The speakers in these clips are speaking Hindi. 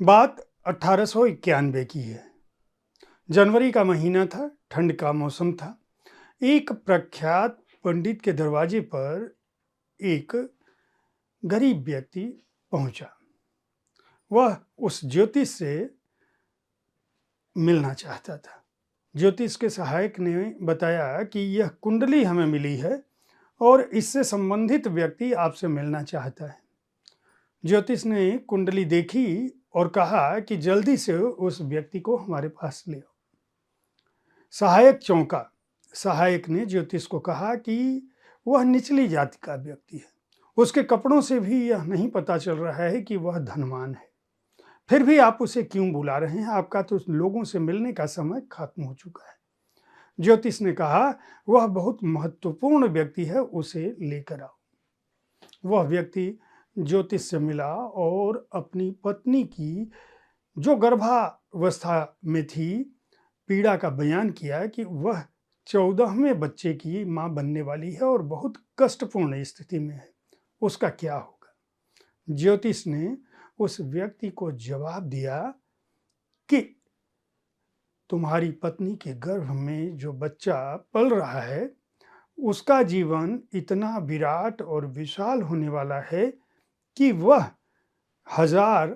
बात 1891 की है। जनवरी का महीना था, ठंड का मौसम था। एक प्रख्यात पंडित के दरवाजे पर एक गरीब व्यक्ति पहुंचा। वह उस ज्योतिष से मिलना चाहता था। ज्योतिष के सहायक ने बताया कि यह कुंडली हमें मिली है और इससे संबंधित व्यक्ति आपसे मिलना चाहता है। ज्योतिष ने कुंडली देखी और कहा कि जल्दी से उस व्यक्ति को हमारे पास ले आओ। सहायक चौंका। सहायक ने ज्योतिष को कहा कि वह निचली जाति का व्यक्ति है। उसके कपड़ों से भी यह नहीं पता चल रहा है कि वह धनवान है। फिर भी आप उसे क्यों बुला रहे हैं? आपका तो लोगों से मिलने का समय खत्म हो चुका है। ज्योतिष ने कहा, वह बहुत महत्वपूर्ण व्यक्ति है, उसे लेकर आओ। वह व्यक्ति ज्योतिष से मिला और अपनी पत्नी की, जो गर्भावस्था में थी, पीड़ा का बयान किया कि वह 14वें बच्चे की मां बनने वाली है और बहुत कष्टपूर्ण स्थिति में है। उसका क्या होगा? ज्योतिष ने उस व्यक्ति को जवाब दिया कि तुम्हारी पत्नी के गर्भ में जो बच्चा पल रहा है, उसका जीवन इतना विराट और विशाल होने वाला है कि वह हजार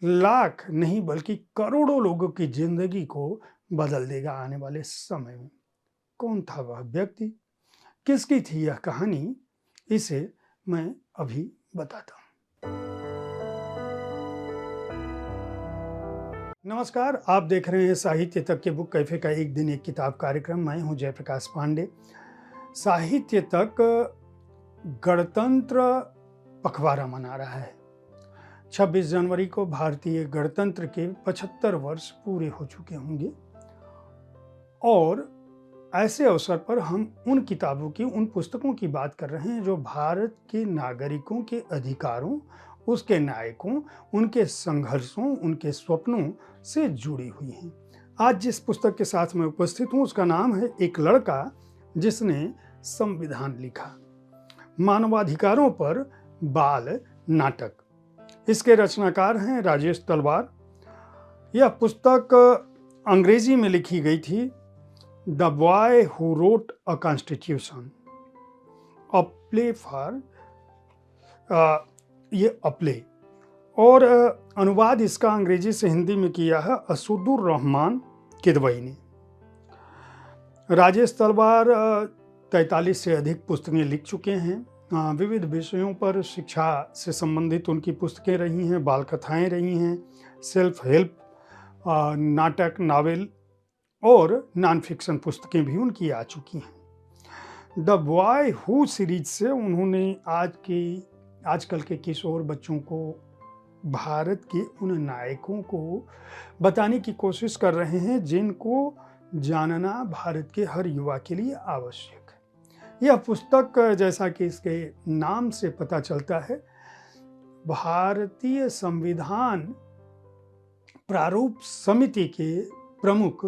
लाख नहीं बल्कि करोड़ों लोगों की जिंदगी को बदल देगा आने वाले समय में। कौन था वह व्यक्ति? किसकी थी यह कहानी? इसे मैं अभी बताता हूं। नमस्कार, आप देख रहे हैं साहित्य तक के बुक कैफे का एक दिन एक किताब कार्यक्रम। मैं हूं जयप्रकाश पांडे। साहित्य तक गणतंत्र पखवाड़ा मना रहा है। 26 जनवरी को भारतीय गणतंत्र के 75 वर्ष पूरे हो चुके होंगे और ऐसे अवसर पर हम उन किताबों की, उन पुस्तकों की बात कर रहे हैं जो भारत के नागरिकों के अधिकारों, उसके नायकों, उनके संघर्षों, उनके स्वप्नों से जुड़ी हुई हैं। आज जिस पुस्तक के साथ मैं उपस्थित हूं उसका नाम है एक लड़का जिसने संविधान लिखा, मानवाधिकारों पर बाल नाटक। इसके रचनाकार हैं राजेश तलवार। यह पुस्तक अंग्रेजी में लिखी गई थी। The boy who wrote a constitution, a play for, ये अ प्ले, और अनुवाद इसका अंग्रेजी से हिंदी में किया है असुदुर रहमान किदवई ने। राजेश तलवार 43 से अधिक पुस्तकें लिख चुके हैं। विविध विषयों पर शिक्षा से संबंधित उनकी पुस्तकें रही हैं, बाल कथाएं रही हैं, सेल्फ हेल्प, नाटक, नावल और नॉन फिक्शन पुस्तकें भी उनकी आ चुकी हैं। द बॉय हु सीरीज से उन्होंने आजकल के किशोर बच्चों को, भारत के उन नायकों को बताने की कोशिश कर रहे हैं जिनको जानना भारत के हर युवा के लिए आवश्यक है। यह पुस्तक, जैसा कि इसके नाम से पता चलता है, भारतीय संविधान प्रारूप समिति के प्रमुख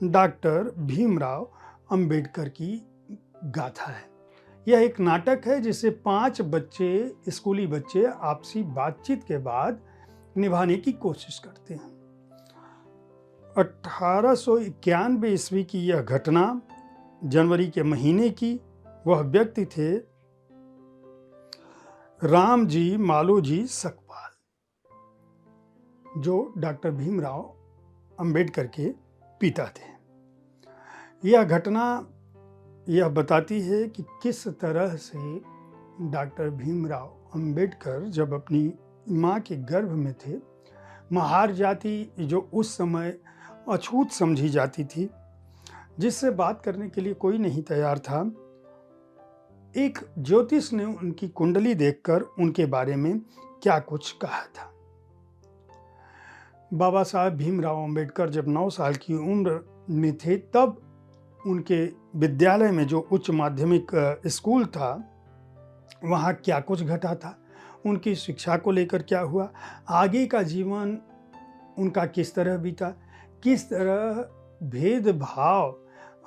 डॉक्टर भीमराव अंबेडकर की गाथा है। यह एक नाटक है जिसे 5 बच्चे, स्कूली बच्चे, आपसी बातचीत के बाद निभाने की कोशिश करते हैं। 1891 ईस्वी की यह घटना, जनवरी के महीने की। वह व्यक्ति थे रामजी मालोजी सकपाल, जो डॉक्टर भीमराव अंबेडकर के पिता थे। यह घटना यह बताती है कि किस तरह से डॉक्टर भीमराव अंबेडकर जब अपनी मां के गर्भ में थे, महार जाति जो उस समय अछूत समझी जाती थी, जिससे बात करने के लिए कोई नहीं तैयार था, एक ज्योतिष ने उनकी कुंडली देखकर उनके बारे में क्या कुछ कहा था। बाबा साहब भीमराव अंबेडकर जब 9 साल की उम्र में थे, तब उनके विद्यालय में, जो उच्च माध्यमिक स्कूल था, वहाँ क्या कुछ घटा था, उनकी शिक्षा को लेकर क्या हुआ, आगे का जीवन उनका किस तरह बीता, किस तरह भेदभाव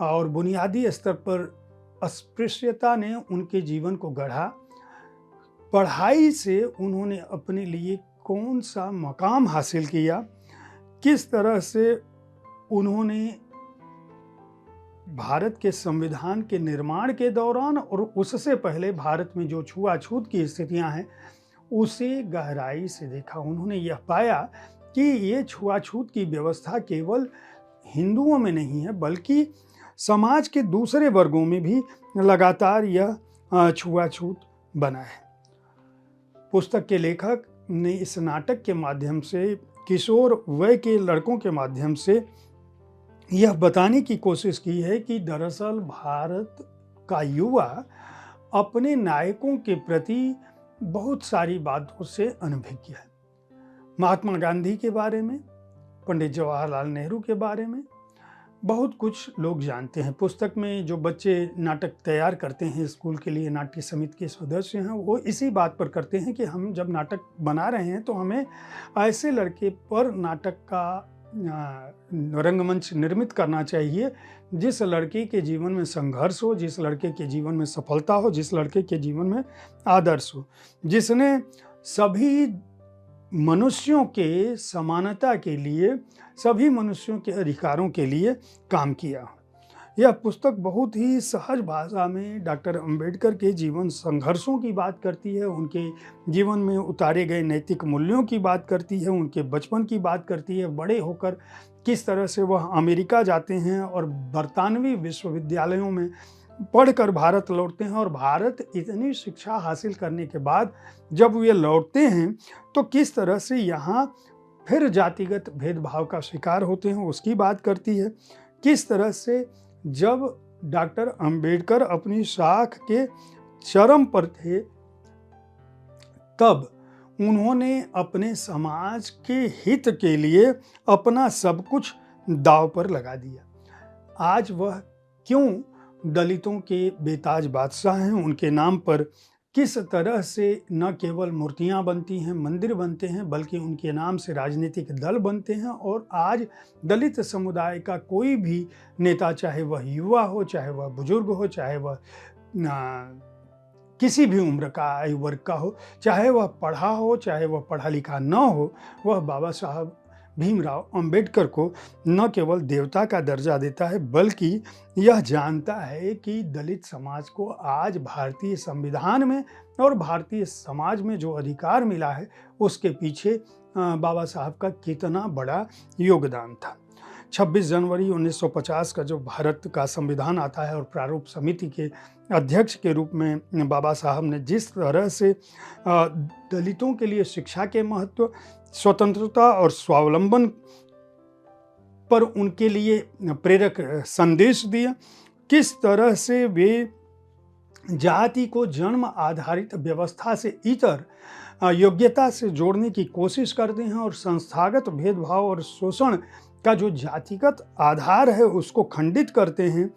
और बुनियादी स्तर पर अस्पृश्यता ने उनके जीवन को गढ़ा, पढ़ाई से उन्होंने अपने लिए कौन सा मकाम हासिल किया, किस तरह से उन्होंने भारत के संविधान के निर्माण के दौरान और उससे पहले भारत में जो छुआछूत की स्थितियां हैं उसे गहराई से देखा। उन्होंने यह पाया कि ये छुआछूत की व्यवस्था केवल हिंदुओं में नहीं है बल्कि समाज के दूसरे वर्गों में भी लगातार यह छुआछूत बना है। पुस्तक के लेखक ने इस नाटक के माध्यम से किशोर वय के लड़कों के माध्यम से यह बताने की कोशिश की है कि दरअसल भारत का युवा अपने नायकों के प्रति बहुत सारी बातों से अनभिज्ञ है। महात्मा गांधी के बारे में, पंडित जवाहरलाल नेहरू के बारे में बहुत कुछ लोग जानते हैं। पुस्तक में जो बच्चे नाटक तैयार करते हैं स्कूल के लिए, नाट्य समिति के सदस्य हैं, वो इसी बात पर करते हैं कि हम जब नाटक बना रहे हैं तो हमें ऐसे लड़के पर नाटक का रंगमंच निर्मित करना चाहिए जिस लड़के के जीवन में संघर्ष हो, जिस लड़के के जीवन में सफलता हो, जिस लड़के के जीवन में आदर्श हो, जिसने सभी मनुष्यों के समानता के लिए, सभी मनुष्यों के अधिकारों के लिए काम किया। यह पुस्तक बहुत ही सहज भाषा में डॉक्टर अंबेडकर के जीवन संघर्षों की बात करती है, उनके जीवन में उतारे गए नैतिक मूल्यों की बात करती है, उनके बचपन की बात करती है, बड़े होकर किस तरह से वह अमेरिका जाते हैं और बरतानवी विश्वविद्यालयों में पढ़कर भारत लौटते हैं और भारत इतनी शिक्षा हासिल करने के बाद जब वे लौटते हैं तो किस तरह से यहाँ फिर जातिगत भेदभाव का शिकार होते हैं उसकी बात करती है। किस तरह से जब डॉक्टर अंबेडकर अपनी साख के चरम पर थे तब उन्होंने अपने समाज के हित के लिए अपना सब कुछ दांव पर लगा दिया। आज वह क्यों दलितों के बेताज बादशाह हैं, उनके नाम पर किस तरह से न केवल मूर्तियां बनती हैं, मंदिर बनते हैं, बल्कि उनके नाम से राजनीतिक दल बनते हैं और आज दलित समुदाय का कोई भी नेता, चाहे वह युवा हो, चाहे वह बुजुर्ग हो, चाहे वह किसी भी उम्र का आयु वर्ग का हो, चाहे वह पढ़ा हो, चाहे वह पढ़ा लिखा न हो, वह बाबा साहब भीमराव अंबेडकर को न केवल देवता का दर्जा देता है बल्कि यह जानता है कि दलित समाज को आज भारतीय संविधान में और भारतीय समाज में जो अधिकार मिला है उसके पीछे बाबा साहब का कितना बड़ा योगदान था। 26 जनवरी 1950 का जो भारत का संविधान आता है और प्रारूप समिति के अध्यक्ष के रूप में बाबा साहब ने जिस तरह से दलितों के लिए शिक्षा के महत्व, स्वतंत्रता और स्वावलंबन पर उनके लिए प्रेरक संदेश दिया, किस तरह से वे जाति को जन्म आधारित व्यवस्था से इतर योग्यता से जोड़ने की कोशिश करते हैं और संस्थागत भेदभाव और शोषण का जो जातिगत आधार है उसको खंडित करते हैं,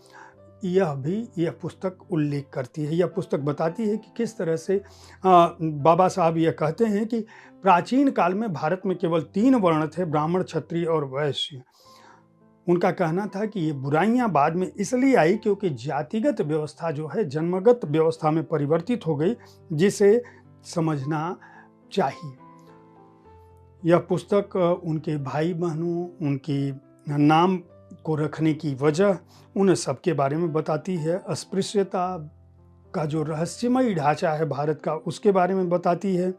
यह पुस्तक उल्लेख करती है। यह पुस्तक बताती है कि किस तरह से बाबा साहब यह कहते हैं कि प्राचीन काल में भारत में केवल 3 वर्ण थे, ब्राह्मण, क्षत्रिय और वैश्य। उनका कहना था कि ये बुराइयां बाद में इसलिए आई क्योंकि जातिगत व्यवस्था जो है जन्मगत व्यवस्था में परिवर्तित हो गई, जिसे समझना चाहिए। यह पुस्तक उनके भाई बहनों, उनकी नाम को रखने की वजह, उन सबके बारे में बताती है। अस्पृश्यता का जो रहस्यमयी ढांचा है भारत का उसके बारे में बताती है,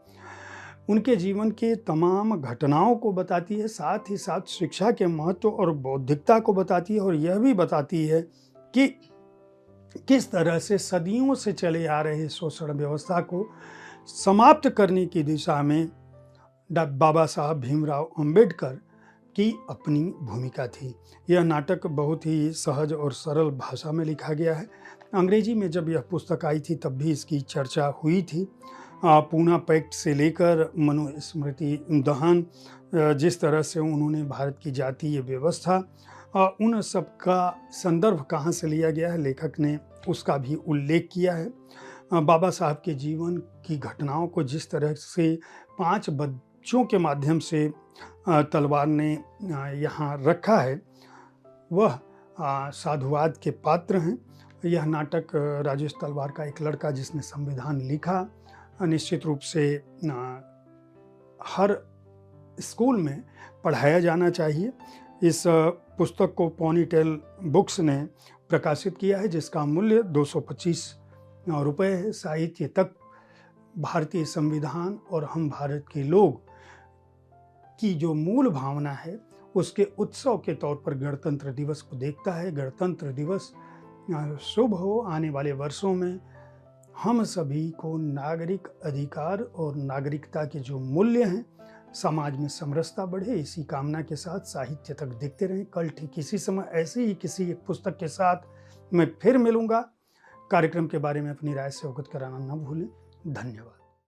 उनके जीवन के तमाम घटनाओं को बताती है, साथ ही साथ शिक्षा के महत्व और बौद्धिकता को बताती है और यह भी बताती है कि किस तरह से सदियों से चले आ रहे शोषण व्यवस्था को समाप्त करने की दिशा में बाबा साहब भीमराव अंबेडकर की अपनी भूमिका थी। यह नाटक बहुत ही सहज और सरल भाषा में लिखा गया है। अंग्रेजी में जब यह पुस्तक आई थी तब भी इसकी चर्चा हुई थी। पूना पैक्ट से लेकर मनुस्मृति दहन, जिस तरह से उन्होंने भारत की जातीय व्यवस्था, उन सब का संदर्भ कहाँ से लिया गया है लेखक ने उसका भी उल्लेख किया है। बाबा साहब के जीवन की घटनाओं को जिस तरह से 5 बच्चों के माध्यम से तलवार ने यहाँ रखा है वह साधुवाद के पात्र हैं। यह नाटक राजेश तलवार का एक लड़का जिसने संविधान लिखा, निश्चित रूप से हर स्कूल में पढ़ाया जाना चाहिए। इस पुस्तक को पोनीटेल बुक्स ने प्रकाशित किया है, जिसका मूल्य 225 रुपये है। साहित्य तक भारतीय संविधान और हम भारत के लोग की जो मूल भावना है उसके उत्सव के तौर पर गणतंत्र दिवस को देखता है। गणतंत्र दिवस शुभ हो। आने वाले वर्षों में हम सभी को नागरिक अधिकार और नागरिकता के जो मूल्य हैं, समाज में समरसता बढ़े, इसी कामना के साथ साहित्य तक देखते रहें। कल ठीक इसी समय ऐसे ही किसी एक पुस्तक के साथ मैं फिर मिलूंगा। कार्यक्रम के बारे में अपनी राय से अवगत कराना न भूलें। धन्यवाद।